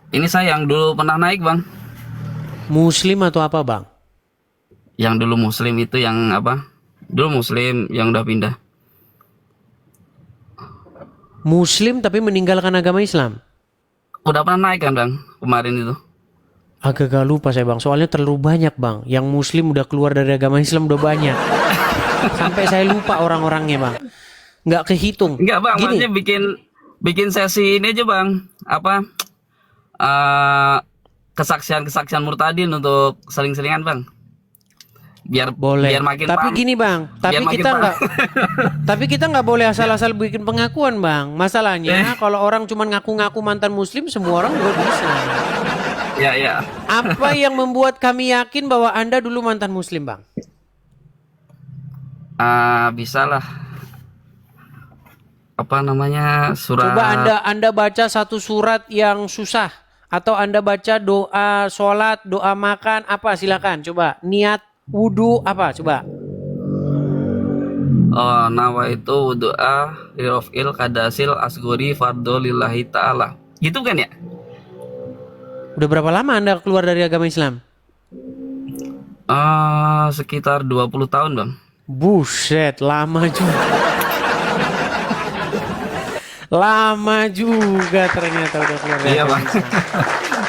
Ini saya yang dulu pernah naik bang. Muslim atau apa bang? Yang dulu muslim itu yang apa? Dulu muslim yang udah pindah. Muslim tapi meninggalkan agama Islam? Udah pernah naik kan bang kemarin itu. Agak gak lupa saya bang, soalnya terlalu banyak bang. Yang Muslim udah keluar dari agama Islam udah banyak. Sampai saya lupa orang-orangnya bang. Nggak kehitung. Enggak bang, Gini, maksudnya bikin bikin sesi ini aja bang. Apa? eh kesaksian-kesaksian murtadin untuk sering-seringan bang. Biar biar boleh. makin Tapi paham. gini bang, Biar makin paham. tapi kita nggak boleh asal-asal bikin pengakuan bang. Masalahnya kalau orang cuma ngaku-ngaku mantan Muslim, semua orang juga bisa. Ya ya. Apa yang membuat kami yakin bahwa Anda dulu mantan Muslim bang? Bisa lah. Apa namanya surat. Coba Anda baca satu surat yang susah atau Anda baca doa sholat, doa makan apa silakan coba niat wudhu apa coba. Oh, nawa itu doa lirofil kadasil asgori fardo lillahi ta'ala. Gitu kan ya? Udah berapa lama Anda keluar dari agama Islam? Sekitar 20 tahun bang. Buset, lama juga. Lama juga ternyata udah keluar dari Iya agama bang. Islam.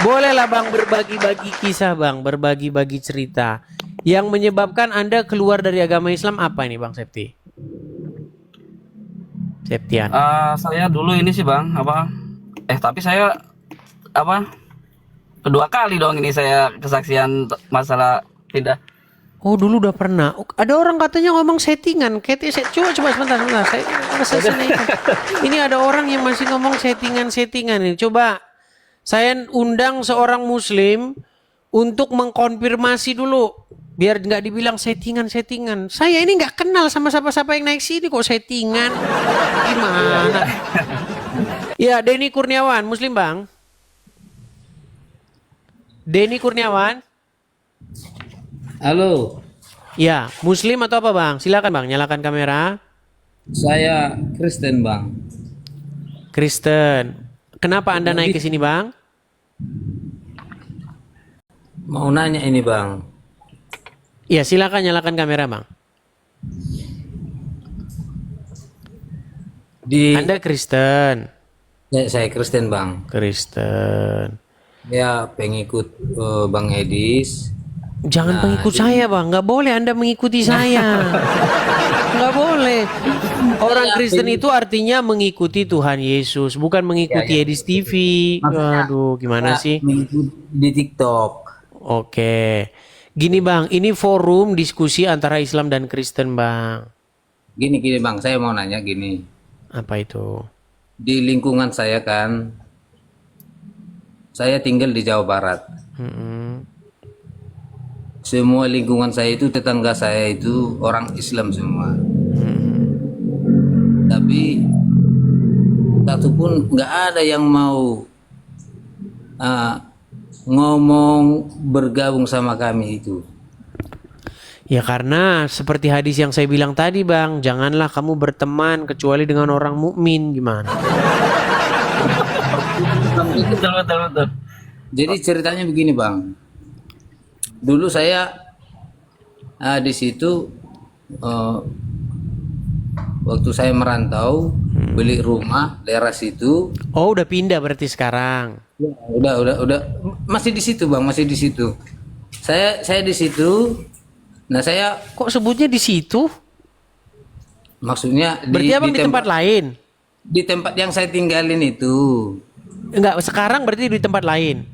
Bolehlah bang berbagi-bagi kisah bang, berbagi-bagi cerita. Yang menyebabkan Anda keluar dari agama Islam apa ini bang Septi? Septian. Saya dulu ini sih bang, apa? Tapi saya apa? Kedua kali dong ini saya kesaksian masalah tidak. Oh dulu udah pernah. Oh, ada orang katanya ngomong settingan. Coba sebentar. Saya selesaikan. Ini ada orang yang masih ngomong settingan ini. Coba saya undang seorang Muslim untuk mengkonfirmasi dulu. Biar nggak dibilang settingan. Saya ini nggak kenal sama siapa-siapa yang naik sini kok settingan. Gimana? Ya Denny Kurniawan, Muslim bang. Denny Kurniawan. Halo, Ya, Muslim atau apa bang? Silakan bang, nyalakan kamera. saya Kristen Bang. Kristen. Kenapa Anda naik ke sini bang? Mau nanya ini Bang, Ya, silakan nyalakan kamera bang. di Anda Kristen. saya Kristen Bang. Kristen. Ya pengikut Bang Edis. Jangan Nah, pengikut saya bang, nggak boleh Anda mengikuti saya. Nggak boleh. Orang Kristen itu artinya mengikuti Tuhan Yesus, bukan mengikuti Edis TV. Maksudnya Waduh, gimana sih? mengikut di TikTok. Oke. Gini bang, ini forum diskusi antara Islam dan Kristen bang. Gini Bang, saya mau nanya gini. Apa itu? Di lingkungan saya kan, saya tinggal di Jawa Barat. Mm-mm. Semua lingkungan saya itu tetangga saya itu orang Islam semua. Tapi satupun nggak ada yang mau ngomong bergabung sama kami itu. Ya karena seperti hadis yang saya bilang tadi bang, janganlah kamu berteman kecuali dengan orang mukmin gimana? Betul. Jadi ceritanya begini Bang. Dulu saya di situ waktu saya merantau beli rumah daerah situ. Oh udah pindah berarti sekarang. Ya, udah masih di situ Bang, masih di situ. Saya di situ. Nah, saya Kok sebutnya di situ? maksudnya Berarti abang di tempat lain? di tempat yang saya tinggalin itu. Enggak, sekarang berarti di tempat lain.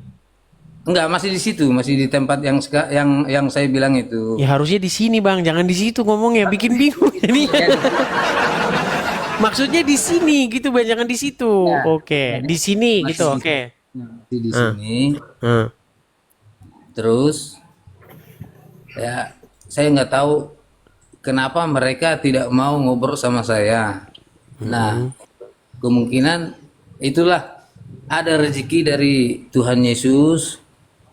Enggak, masih di situ, masih di tempat yang saya bilang itu. Ya harusnya di sini bang, jangan di situ ngomongnya, bikin bingung jadinya. Maksudnya di sini gitu bang, jangan di situ. Ya. Oke, di sini Masih gitu. di- Oke. Masih di sini. Hmm. Terus ya saya nggak tahu kenapa mereka tidak mau ngobrol sama saya. Nah, kemungkinan itulah ada rezeki dari Tuhan Yesus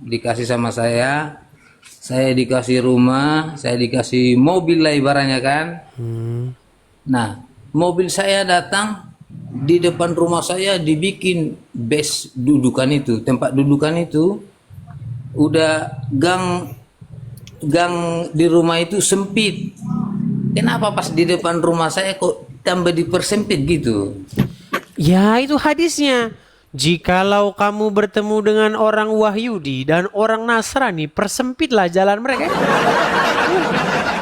dikasih sama saya. Saya dikasih rumah, saya dikasih mobil lah ibaratnya kan. Hmm. Nah, mobil saya datang di depan rumah saya dibikin base dudukan itu, tempat dudukan itu udah gang gang di rumah itu sempit. Kenapa pas di depan rumah saya kok tambah dipersempit gitu? Ya itu hadisnya. Jikalau kamu bertemu dengan orang Wahyudi dan orang Nasrani, persempitlah jalan mereka.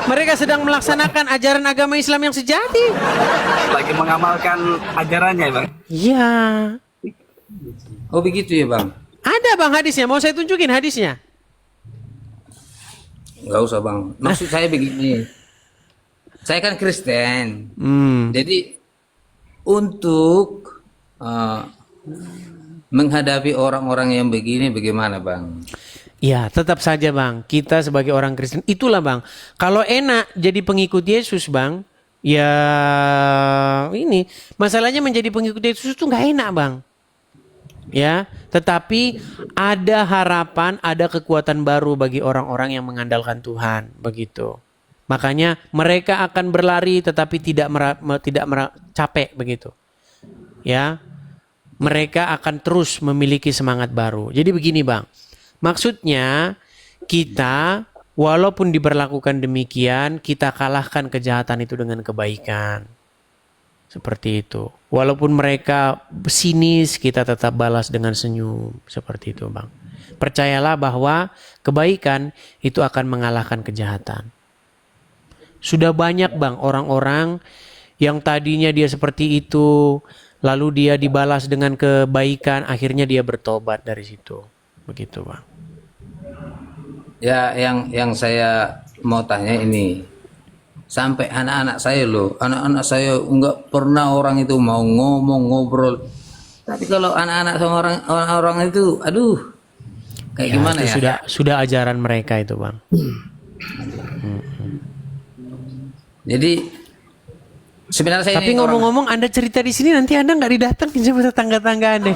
Mereka sedang melaksanakan ajaran agama Islam yang sejati. Lagi mengamalkan ajarannya ya bang. Ya, Oh begitu ya bang? ada bang hadisnya. Mau saya tunjukin hadisnya? Nggak usah bang. Maksud saya begini. Saya kan Kristen. Hmm. Jadi untuk menghadapi orang-orang yang begini bagaimana bang? Ya, tetap saja bang, kita sebagai orang Kristen, itulah bang. Kalau enak jadi pengikut Yesus bang, ya ini masalahnya menjadi pengikut Yesus itu nggak enak bang. Ya, tetapi ada harapan, ada kekuatan baru bagi orang-orang yang mengandalkan Tuhan, begitu. Makanya mereka akan berlari, tetapi tidak capek, begitu. Ya, mereka akan terus memiliki semangat baru. Jadi begini bang. Maksudnya kita walaupun diberlakukan demikian, kita kalahkan kejahatan itu dengan kebaikan. Seperti itu. Walaupun mereka sinis, kita tetap balas dengan senyum. Seperti itu bang. Percayalah bahwa kebaikan itu akan mengalahkan kejahatan. Sudah banyak bang orang-orang yang tadinya dia seperti itu, lalu dia dibalas dengan kebaikan, akhirnya dia bertobat dari situ. Begitu bang. Ya, yang saya mau tanya ini, sampai anak-anak saya loh, anak-anak saya nggak pernah orang itu mau ngomong ngobrol. Tapi kalau anak-anak sama orang-orang itu, aduh, kayak Ya, gimana itu ya? sudah ajaran mereka itu bang. Jadi sebenarnya saya Tapi ini orang, ngomong-ngomong, Anda cerita di sini nanti Anda nggak didatengin sama tetangga-tangga Anda.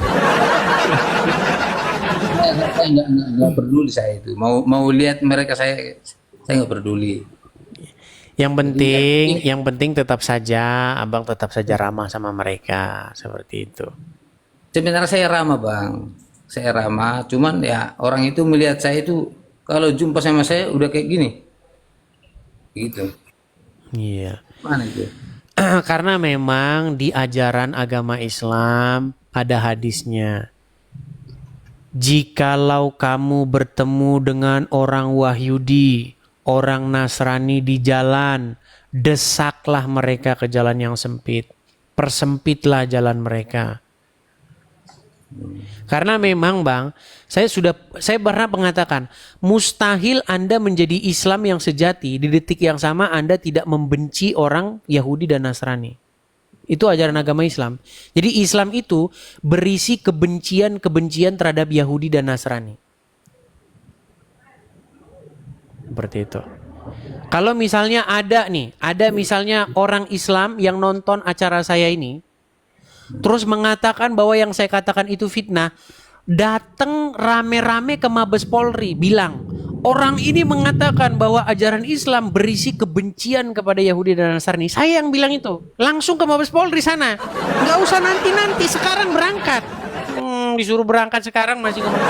saya nggak peduli saya itu. Mau lihat mereka saya nggak peduli. Yang penting tetap saja, abang tetap saja ramah sama mereka seperti itu. Sebenarnya saya ramah bang, saya ramah. Cuman ya orang itu melihat saya itu kalau jumpa sama saya udah kayak gini, gitu. Iya. Mana itu? Karena memang di ajaran agama Islam ada hadisnya. Jikalau kamu bertemu dengan orang Wahyudi, orang Nasrani di jalan, desaklah mereka ke jalan yang sempit. Persempitlah jalan mereka. Karena memang bang, saya pernah mengatakan, mustahil Anda menjadi Islam yang sejati di detik yang sama Anda tidak membenci orang Yahudi dan Nasrani. Itu ajaran agama Islam. Jadi Islam itu berisi kebencian-kebencian terhadap Yahudi dan Nasrani. Seperti itu. Kalau misalnya ada misalnya orang Islam yang nonton acara saya ini, terus mengatakan bahwa yang saya katakan itu fitnah, datang rame-rame ke Mabes Polri, bilang, orang ini mengatakan bahwa ajaran Islam berisi kebencian kepada Yahudi dan Nasrani. Saya yang bilang itu. Langsung ke Mabes Polri sana. Nggak usah nanti-nanti, sekarang berangkat. Disuruh berangkat sekarang masih ngomong.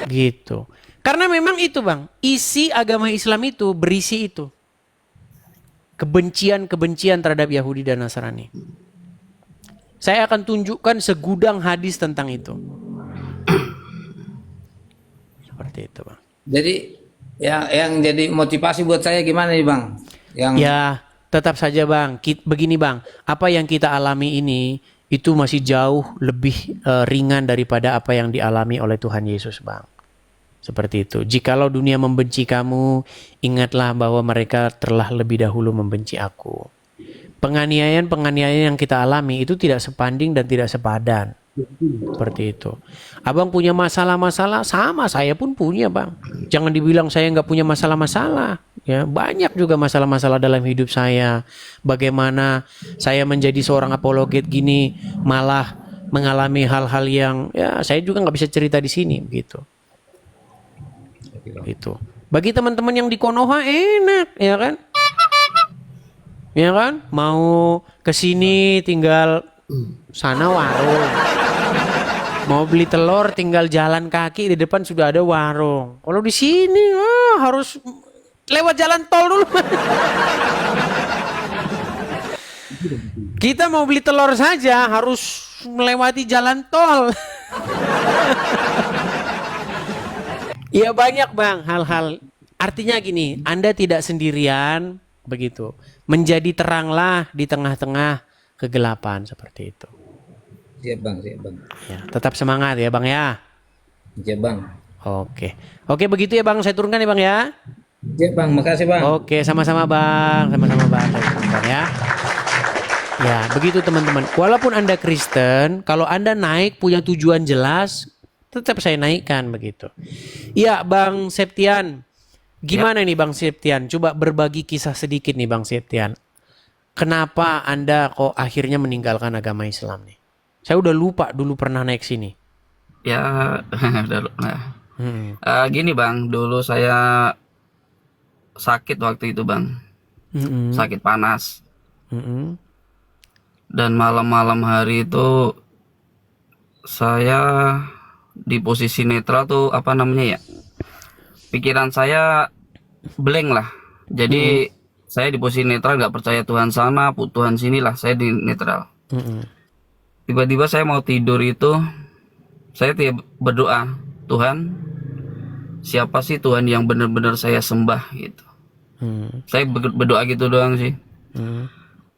Gitu. Karena memang itu bang, isi agama Islam itu berisi itu. Kebencian-kebencian terhadap Yahudi dan Nasrani. Saya akan tunjukkan segudang hadis tentang itu. Seperti itu bang. Jadi yang jadi motivasi buat saya gimana nih bang? Ya tetap saja bang. Begini bang, apa yang kita alami ini itu masih jauh lebih ringan daripada apa yang dialami oleh Tuhan Yesus bang. Seperti itu. Jikalau dunia membenci kamu, ingatlah bahwa mereka telah lebih dahulu membenci aku. Penganiayaan-penganiayaan yang kita alami itu tidak sebanding dan tidak sepadan. Seperti itu. Abang punya masalah-masalah, sama saya pun punya bang. Jangan dibilang saya nggak punya masalah-masalah. Ya, banyak juga masalah-masalah dalam hidup saya. Bagaimana saya menjadi seorang apologet gini, malah mengalami hal-hal yang ya saya juga nggak bisa cerita di sini, gitu. Itu. Bagi teman-teman yang di Konoha enak, ya kan? Ya kan? Mau ke sini tinggal sana warung. Mau beli telur tinggal jalan kaki, di depan sudah ada warung. Kalau di sini harus lewat jalan tol dulu. Kita mau beli telur saja harus melewati jalan tol. Ya banyak bang hal-hal. Artinya gini, Anda tidak sendirian begitu. Menjadi teranglah di tengah-tengah kegelapan seperti itu. Siap bang, siap bang. Ya, tetap semangat ya bang ya. Siap bang. Oke begitu ya bang. Saya turunkan ya bang ya. Siap bang, makasih bang. Oke sama-sama bang. Sama-sama bang. Saya turunkan ya. Ya begitu teman-teman. Walaupun Anda Kristen, kalau Anda naik punya tujuan jelas, tetap saya naikkan begitu. Iya Bang Septian. Gimana nih Bang Septian? Coba berbagi kisah sedikit nih Bang Septian. Kenapa Anda kok akhirnya meninggalkan agama Islam nih? Saya udah lupa dulu pernah naik sini. Ya, nah. Gini bang, dulu saya sakit waktu itu bang, sakit panas. Dan malam-malam hari itu saya di posisi netral tuh apa namanya ya? Pikiran saya blank lah. Jadi saya di posisi netral, nggak percaya Tuhan sana, Tuhan sini lah. Saya di netral. Tiba-tiba saya mau tidur itu, saya berdoa, Tuhan, siapa sih Tuhan yang benar-benar saya sembah gitu. Saya berdoa gitu doang sih.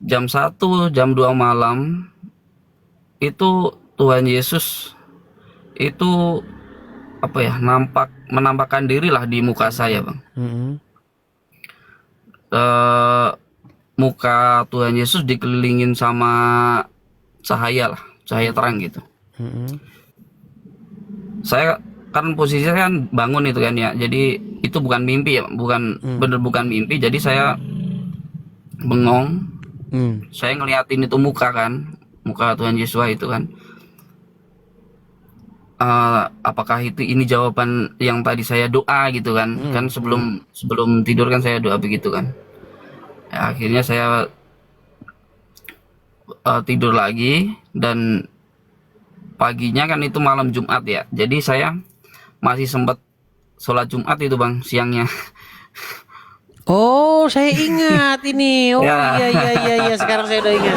Jam 1, jam 2 malam itu Tuhan Yesus itu apa ya, menampakkan diri lah di muka saya bang. Muka Tuhan Yesus dikelilingin sama cahaya lah, cahaya terang gitu. Saya kan posisinya kan bangun itu kan ya, jadi itu bukan mimpi ya, bukan mimpi. Jadi saya bengong. Saya ngeliatin itu muka kan, muka Tuhan Yesus itu kan. Apakah ini jawaban yang tadi saya doa gitu kan? Kan sebelum tidur kan saya doa begitu kan. Ya, akhirnya saya tidur lagi dan paginya kan itu malam Jumat ya. Jadi saya masih sempat sholat Jumat itu bang siangnya. Oh, saya ingat ini. Oh iya. Sekarang saya udah ingat.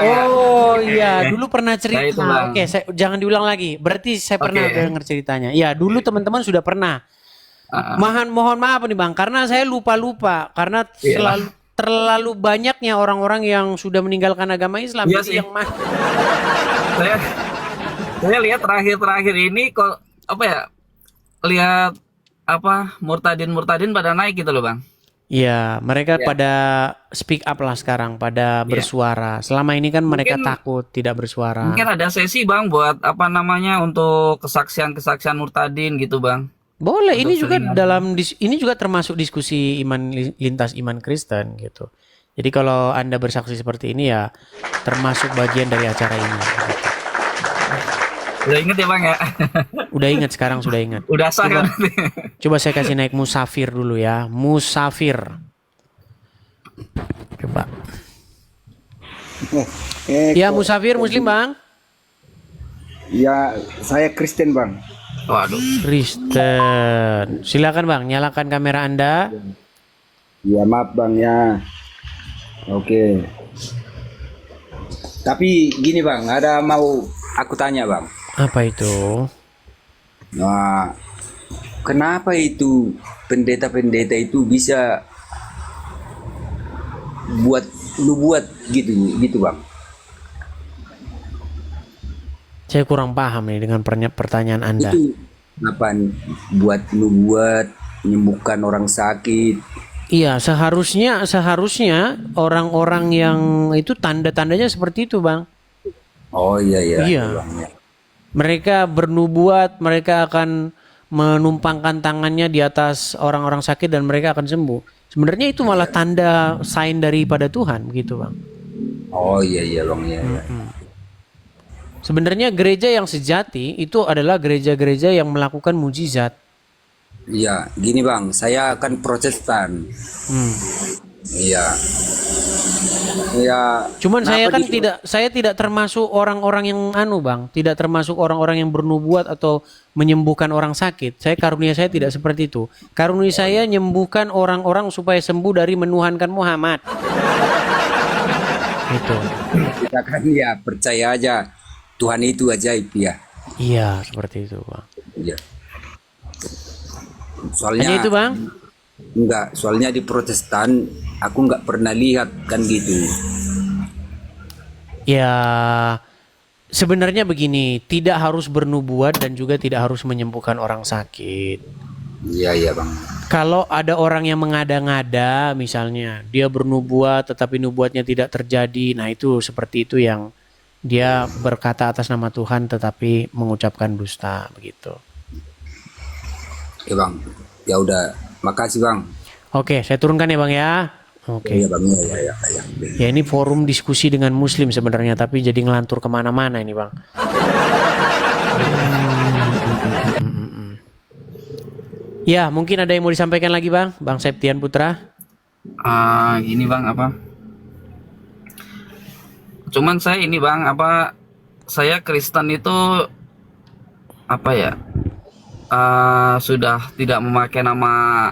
Oh iya, dulu pernah cerita. Oke, jangan diulang lagi. Berarti saya pernah dengar ceritanya. Ya, dulu teman-teman sudah pernah. Mohon maaf nih Bang, karena saya lupa karena terlalu banyaknya orang-orang yang sudah meninggalkan agama Islam. Iya jadi sih. yang mana? Saya lihat terakhir ini kok apa ya? Lihat apa murtadin pada naik gitu loh bang. Iya, mereka pada speak up lah sekarang, pada bersuara. Selama ini kan mereka takut tidak bersuara. Mungkin ada sesi bang buat apa namanya untuk kesaksian murtadin gitu bang. Boleh, ini juga ini juga termasuk diskusi lintas iman Kristen gitu. Jadi kalau Anda bersaksi seperti ini ya termasuk bagian dari acara ini. Gitu. Udah inget ya bang ya? Udah ingat, sekarang sudah ingat. Udah sah kan? Coba saya kasih naik musafir dulu ya. Musafir. Coba. Ya musafir muslim bang? Ya saya Kristen bang. Waduh. Kristen. Silakan bang, nyalakan kamera Anda. Ya maaf bang ya. Oke. Tapi gini bang, ada mau aku tanya bang. Apa itu? Nah, kenapa itu pendeta-pendeta itu bisa buat gitu bang? Saya kurang paham nih dengan pertanyaan Anda. Itu apa buat menyembuhkan orang sakit? Iya, seharusnya orang-orang yang itu tanda-tandanya seperti itu, Bang. Oh iya. Bang, ya. Mereka bernubuat, mereka akan menumpangkan tangannya di atas orang-orang sakit dan mereka akan sembuh. Sebenarnya itu malah tanda sign daripada Tuhan, begitu, Bang. Oh iya bang ya. Sebenarnya gereja yang sejati itu adalah gereja-gereja yang melakukan mujizat. Iya, gini bang, saya kan Protestan. Iya. Ya, Cuman saya kenapa kan saya tidak termasuk orang-orang yang Bang, tidak termasuk orang-orang yang bernubuat atau menyembuhkan orang sakit. Karunia saya tidak seperti itu. Karunia saya menyembuhkan orang-orang supaya sembuh dari menuhankan Muhammad. Itu. kita kan ya percaya aja Tuhan itu ajaib ya. Iya, seperti itu, Bang. Iya. Hanya Soalnya itu, Bang. enggak, soalnya di Protestan aku nggak pernah lihat kan gitu. Ya, sebenarnya begini, tidak harus bernubuat dan juga tidak harus menyembuhkan orang sakit. Iya iya bang. Kalau ada orang yang mengada-ngada, misalnya dia bernubuat tetapi nubuatnya tidak terjadi, nah itu seperti itu yang dia berkata atas nama Tuhan tetapi mengucapkan dusta begitu. Ya bang. Ya udah. Makasih bang. Oke, saya turunkan ya Bang ya. Oke. Iya bang. Ya. Ya ini forum diskusi dengan Muslim sebenarnya, tapi jadi ngelantur kemana-mana ini Bang. Ya, mungkin ada yang mau disampaikan lagi Bang Septian Putra. Gini bang, apa? Cuman saya ini bang, apa? Saya Kristen itu apa ya? Sudah tidak memakai nama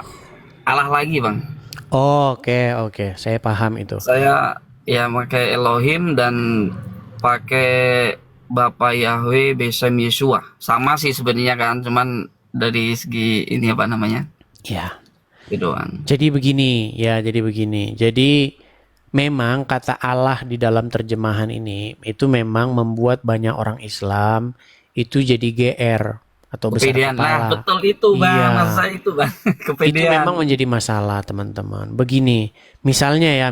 Allah lagi bang. Oke, saya paham itu. Saya ya pakai Elohim dan pakai Bapak Yahweh Besem Yeshua. Sama sih sebenarnya kan, cuman dari segi ini apa namanya? Ya. Itu doang. Jadi begini. Jadi memang kata Allah di dalam terjemahan ini itu memang membuat banyak orang Islam itu jadi GR atau besar Kepedean. kepala. Nah, betul itu bang. Iya. Maksud saya itu bang. Itu Kepedean. memang menjadi masalah teman-teman. Begini, misalnya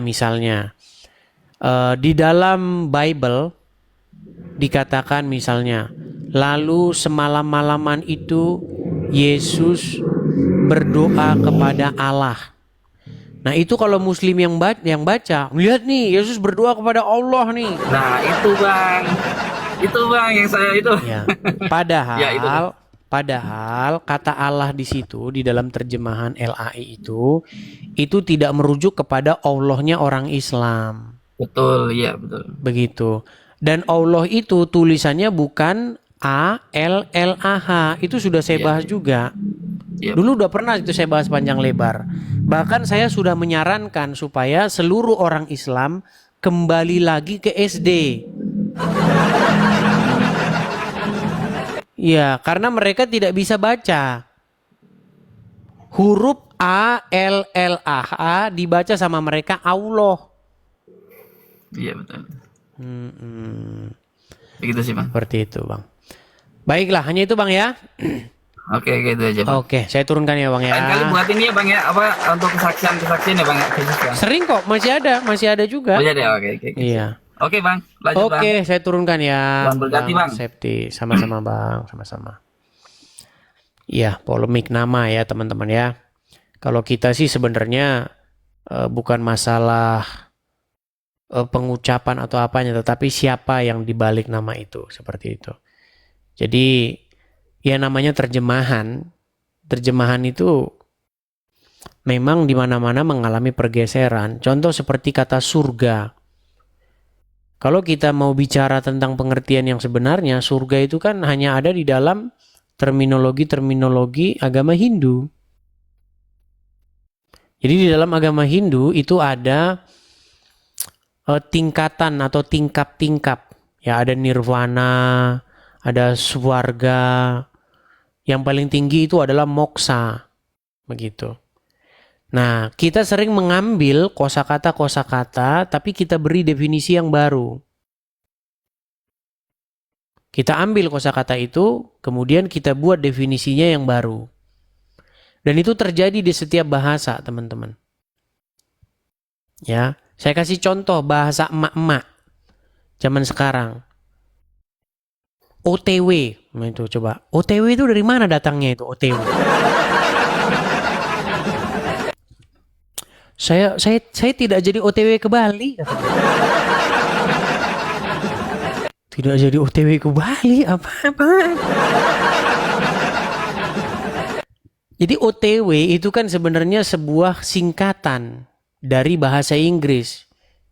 di dalam Bible dikatakan misalnya, lalu semalam-malaman itu Yesus berdoa kepada Allah. Nah itu kalau Muslim yang baca, lihat nih Yesus berdoa kepada Allah nih. Nah itu bang yang saya itu. Ya, padahal Ya, itu. padahal kata Allah di situ di dalam terjemahan LAI itu tidak merujuk kepada Allahnya orang Islam. Betul, iya betul. Begitu. Dan Allah itu tulisannya bukan ALLAH. Itu sudah saya bahas juga. Iya. Dulu udah pernah itu saya bahas panjang lebar. Bahkan saya sudah menyarankan supaya seluruh orang Islam kembali lagi ke SD. Ya, karena mereka tidak bisa baca. Huruf ALLAH dibaca sama mereka Allah. Iya betul. Begitu sih bang. Seperti itu, Bang. Baiklah, hanya itu, Bang ya. Oke, gitu aja bang. Oke, saya turunkan ya, Bang ya. Lain kali buat ini ya bang ya, apa untuk kesaksian ya bang ya. Khusus, bang. Sering kok, masih ada juga. Oh jadi oke. Iya. Oke bang, lanjut bang. Oke, saya turunkan ya. Bang berganti, Bang. Septi, sama-sama Bang, sama-sama. Iya, polemik nama ya teman-teman ya. Kalau kita sih sebenarnya bukan masalah pengucapan atau apanya, tetapi siapa yang dibalik nama itu, seperti itu. Jadi ya namanya terjemahan. Terjemahan itu memang di mana-mana mengalami pergeseran. Contoh seperti kata surga. Kalau kita mau bicara tentang pengertian yang sebenarnya, surga itu kan hanya ada di dalam terminologi agama Hindu. Jadi di dalam agama Hindu itu ada tingkatan atau tingkap-tingkap. Ya, ada nirvana, ada swarga. Yang paling tinggi itu adalah moksa. Begitu. Nah, kita sering mengambil kosakata tapi kita beri definisi yang baru. Kita ambil kosakata itu, kemudian kita buat definisinya yang baru. Dan itu terjadi di setiap bahasa, teman-teman. Ya, saya kasih contoh bahasa emak-emak zaman sekarang. OTW, nah itu coba. OTW itu dari mana datangnya itu OTW? Saya tidak jadi OTW ke Bali. Tidak jadi OTW ke Bali apa-apa. Jadi OTW itu kan sebenarnya sebuah singkatan dari bahasa Inggris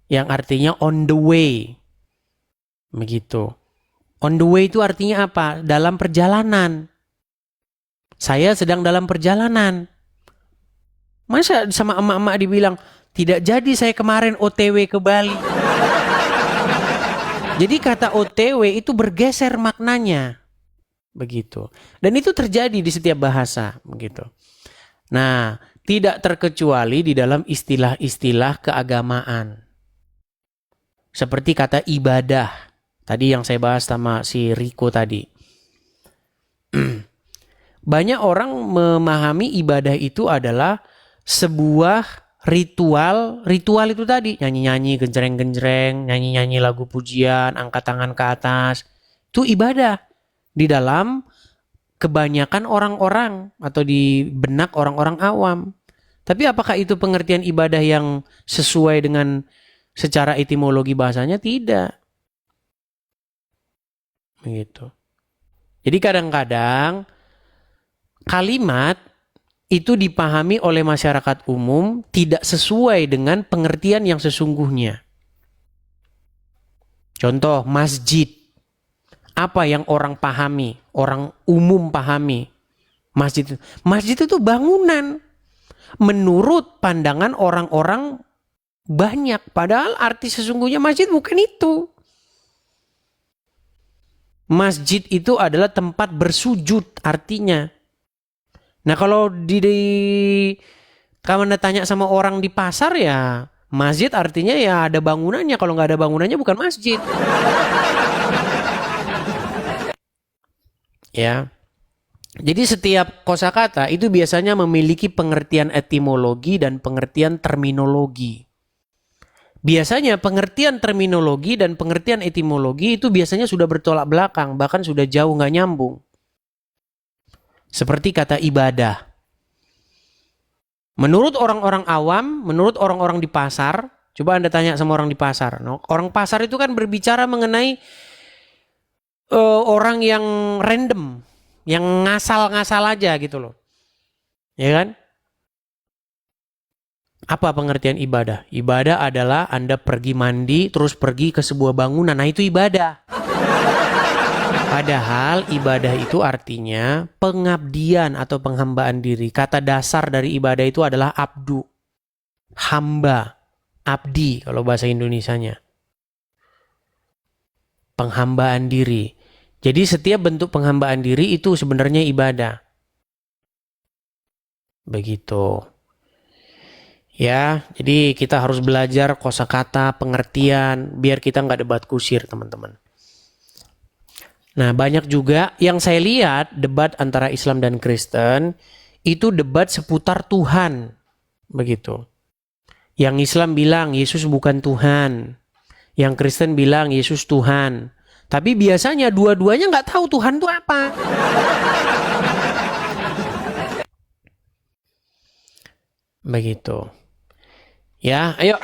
yang artinya on the way. Begitu. On the way itu artinya apa? Dalam perjalanan. Saya sedang dalam perjalanan. Masa sama emak-emak dibilang, tidak jadi saya kemarin OTW ke Bali. Jadi kata OTW itu bergeser maknanya. Begitu. Dan itu terjadi di setiap bahasa. Begitu. Nah, tidak terkecuali di dalam istilah-istilah keagamaan. Seperti kata ibadah. Tadi yang saya bahas sama si Riko tadi. Banyak orang memahami ibadah itu adalah sebuah ritual. Ritual itu tadi, nyanyi-nyanyi, genjreng-genjreng, nyanyi-nyanyi lagu pujian, angkat tangan ke atas. Itu ibadah di dalam kebanyakan orang-orang atau di benak orang-orang awam. Tapi apakah itu pengertian ibadah yang sesuai dengan secara etimologi bahasanya? Tidak. Begitu. Jadi kadang-kadang kalimat itu dipahami oleh masyarakat umum tidak sesuai dengan pengertian yang sesungguhnya. Contoh, masjid. Apa yang orang pahami, orang umum pahami? Masjid itu bangunan. Menurut pandangan orang-orang banyak. Padahal arti sesungguhnya masjid bukan itu. Masjid itu adalah tempat bersujud artinya. Nah kalau kamu tanya sama orang di pasar ya masjid artinya ya ada bangunannya. Kalau nggak ada bangunannya bukan masjid. Ya. Jadi setiap kosakata itu biasanya memiliki pengertian etimologi dan pengertian terminologi. Biasanya pengertian terminologi dan pengertian etimologi itu biasanya sudah bertolak belakang, bahkan sudah jauh nggak nyambung. Seperti kata ibadah. Menurut orang-orang awam, menurut orang-orang di pasar, coba Anda tanya sama orang di pasar. Orang pasar itu kan berbicara mengenai orang yang random, yang ngasal-ngasal aja gitu loh. Ya kan? Apa pengertian ibadah? Ibadah adalah Anda pergi mandi, terus pergi ke sebuah bangunan. Nah itu ibadah. Padahal ibadah itu artinya pengabdian atau penghambaan diri. Kata dasar dari ibadah itu adalah abdu. Hamba. Abdi kalau bahasa Indonesianya. Penghambaan diri. Jadi setiap bentuk penghambaan diri itu sebenarnya ibadah. Begitu. Ya, jadi kita harus belajar kosakata, pengertian, biar kita nggak debat kusir, teman-teman. Nah, banyak juga yang saya lihat debat antara Islam dan Kristen, itu debat seputar Tuhan. Begitu. Yang Islam bilang Yesus bukan Tuhan. Yang Kristen bilang Yesus Tuhan. Tapi biasanya dua-duanya nggak tahu Tuhan itu apa. Begitu. Ya, ayo.